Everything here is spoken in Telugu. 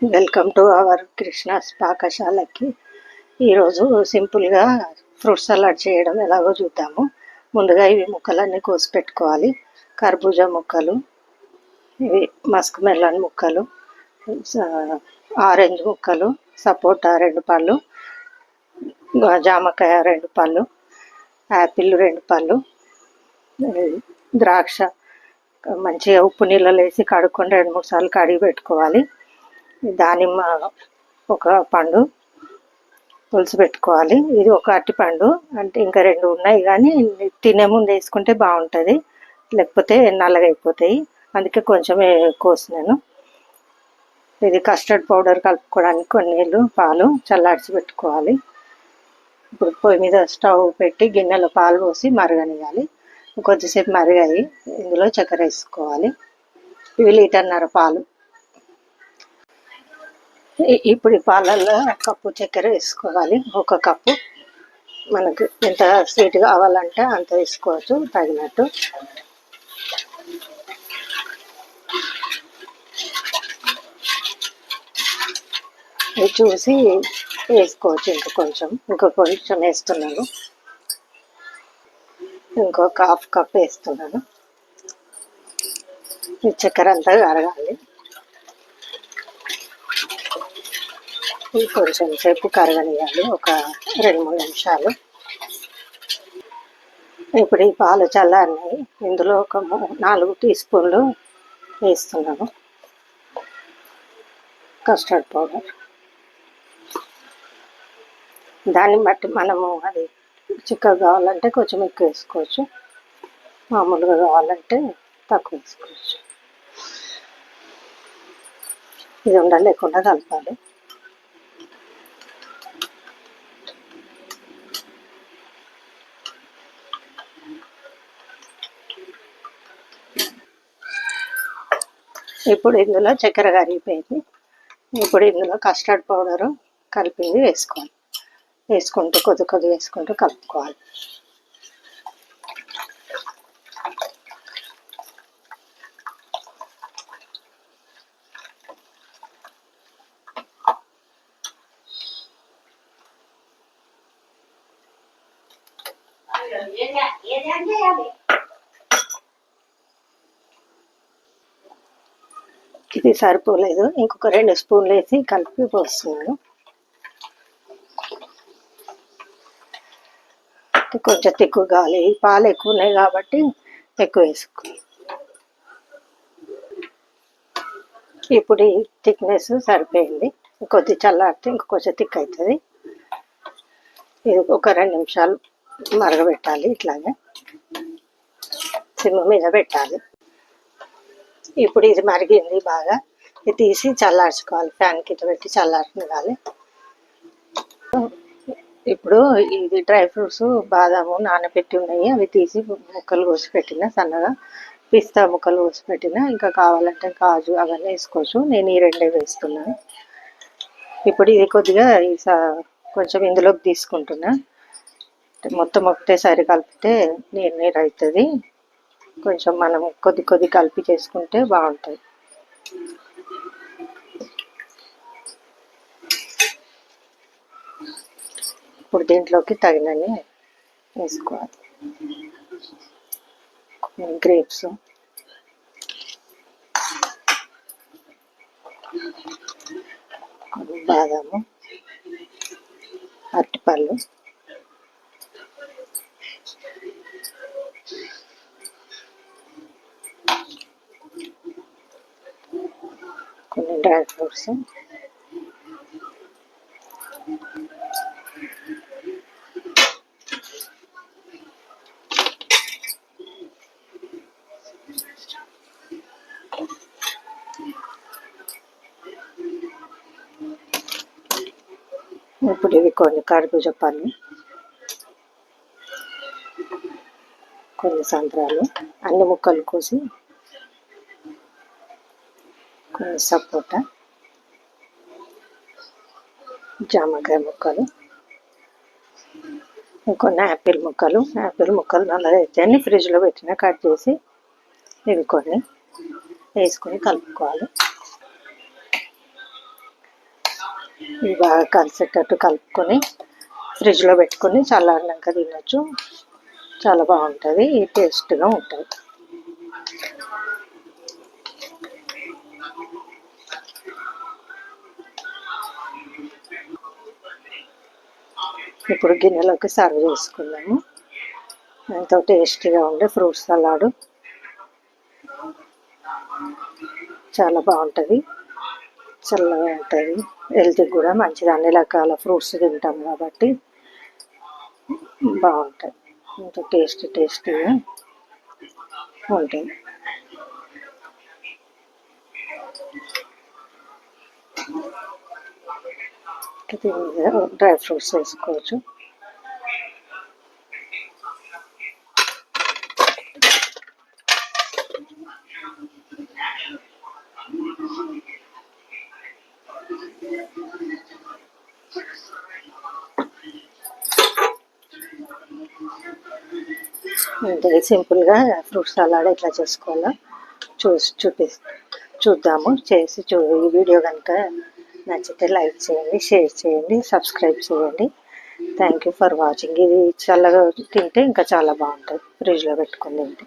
వెల్కమ్ టు అవర్ కృష్ణాస్ పాకశాలకి. ఈరోజు సింపుల్గా ఫ్రూట్ సలాడ్ చేయడం ఎలాగో చూద్దాము. ముందుగా ఇవి ముక్కలన్నీ కోసి పెట్టుకోవాలి. కర్బూజా ముక్కలు, ఇవి మస్క్ మెలన్ ముక్కలు, ఆరెంజ్ ముక్కలు, సపోటా 2 పళ్ళు, జామకాయ 2 పళ్ళు, యాపిల్ 2 పళ్ళు, ద్రాక్ష మంచిగా ఉప్పు నీళ్ళలో వేసి కడుక్కొని 2-3 సార్లు కడిగి పెట్టుకోవాలి. దానిమ్మ ఒక పండు పులుసు పెట్టుకోవాలి. ఇది ఒక అరటిపండు, అంటే ఇంకా 2 ఉన్నాయి కానీ తినే ముందు వేసుకుంటే బాగుంటుంది, లేకపోతే నల్లగా అయిపోతాయి, అందుకే కొంచెమే కోసినాను. ఇది కస్టర్డ్ పౌడర్ కలుపుకోవడానికి కొన్ని నీళ్ళు పాలు చల్లార్చి పెట్టుకోవాలి. ఇప్పుడు పొయ్యి మీద స్టవ్ పెట్టి గిన్నెలో పాలు పోసి మరగనియాలి. కొద్దిసేపు మరిగాయి, ఇందులో చక్కెర వేసుకోవాలి. ఇవి 1.5 లీటర్ పాలు. ఇప్పుడు ఈ పాలల్లో కప్పు చక్కెర వేసుకోవాలి. 1 కప్పు, మనకు ఎంత స్వీట్ కావాలంటే అంత వేసుకోవచ్చు తగినట్టు. ఇది చూసి వేసుకోవచ్చు. ఇంకో కొంచెం వేస్తున్నాను. ఇంకొక 1/2 కప్ వేస్తున్నాను. ఈ చక్కెర అంతా కరగాలి. కొంచెం సేపు కరగనియాలి, ఒక 2-3 నిమిషాలు. ఇప్పుడు ఈ పాలు చల్లారినాయి, ఇందులో ఒక 4 టీ స్పూన్లు వేస్తున్నాను కస్టర్డ్ పౌడర్. దాన్ని బట్టి మనము అది చిక్కగా కావాలంటే కొంచెం ఎక్కువ వేసుకోవచ్చు, మామూలుగా కావాలంటే తక్కువ వేసుకోవచ్చు. ఇది ఉండలేకుండా కలపాలి. ఇప్పుడు ఇందులో చక్కెర కరిగిపోయింది. ఇప్పుడు ఇందులో కస్టర్డ్ పౌడరు కలిపింది వేసుకోవాలి. వేసుకుంటూ కొద్ది వేసుకుంటూ కలుపుకోవాలి. ఇది సరిపోలేదు, ఇంకొక 2 స్పూన్లు వేసి కలిపి పోస్తున్నాను. కొంచెం తిక్కువ కావాలి, పాలు ఎక్కువ ఉన్నాయి కాబట్టి ఎక్కువ వేసుకో. ఇప్పుడు ఈ థిక్నెస్ సరిపోయింది. కొద్ది చల్లారితే ఇంకొంచెం థిక్ అవుతుంది. ఇది ఒక 2 నిమిషాలు మరగబెట్టాలి. ఇట్లాగే సిమ్ మీద పెట్టాలి. ఇప్పుడు ఇది మరిగింది బాగా, ఇది తీసి చల్లార్చుకోవాలి. ఫ్యాన్ కింద పెట్టి చల్లార్చుకోవాలి. ఇప్పుడు ఇది డ్రై ఫ్రూట్స్ బాదాము నానబెట్టి ఉన్నాయి, అవి తీసి ముక్కలు కోసి పెట్టిన, సన్నగా పిస్తా ముక్కలు కోసి పెట్టిన. ఇంకా కావాలంటే కాజు అవన్నీ వేసుకోవచ్చు, నేను ఈ 2 వేస్తున్నాను. ఇప్పుడు ఇది కొద్దిగా కొంచెం ఇందులోకి తీసుకుంటున్నా. మొత్తం ఒకటేసారి కలిపితే నీరు అవుతుంది. కొంచెం మనం కొద్ది కలిపి చేసుకుంటే బాగుంటుంది. ఇప్పుడు దీంట్లోకి తగినన్ని వేసుకోవాలి. గ్రేప్స్, బాదాము, అరటిపళ్ళు, కొన్ని డ్రై ఫ్రూట్స్, ఇప్పుడు ఇవి కొన్ని కర్బూజా పళ్ళు, కొన్ని సంత్రాలు అన్ని ముక్కలు కోసి, కొన్ని సపోటా, జామకాయ ముక్కలు, కొన్ని యాపిల్ ముక్కలు నల్లగా అయితే అన్ని ఫ్రిడ్జ్లో పెట్టిన కట్ చేసి ఇవి కొన్ని వేసుకొని కలుపుకోవాలి. ఇవి బాగా కలిసేటట్టు కలుపుకొని ఫ్రిడ్జ్లో పెట్టుకొని చల్లారినాక తినొచ్చు. చాలా బాగుంటుంది, టేస్ట్గా ఉంటుంది. ఇప్పుడు గిన్నెలోకి సర్వ్ చేసుకుందాము. ఎంతో టేస్టీగా ఉండే ఫ్రూట్ సలాడ్, చాలా బాగుంటుంది, చల్లగా ఉంటుంది, హెల్త్కి కూడా మంచిది. అన్ని రకాల ఫ్రూట్స్ తింటాం కాబట్టి బాగుంటుంది, ఎంతో టేస్టీగా ఉంటుంది. డ్రై ఫ్రూట్స్ వేసుకోవచ్చు. అంటే సింపుల్గా ఫ్రూట్ సలాడ్ ఎట్లా చేసుకోవాలో చూద్దాము. ఈ వీడియో కనుక నచ్చితే లైక్ చేయండి, షేర్ చేయండి, సబ్స్క్రైబ్ చేయండి. Thank you for watching. ఇది చల్లగా తింటే ఇంకా చాలా బాగుంటుంది, ఫ్రిడ్జ్లో పెట్టుకొని తింటే.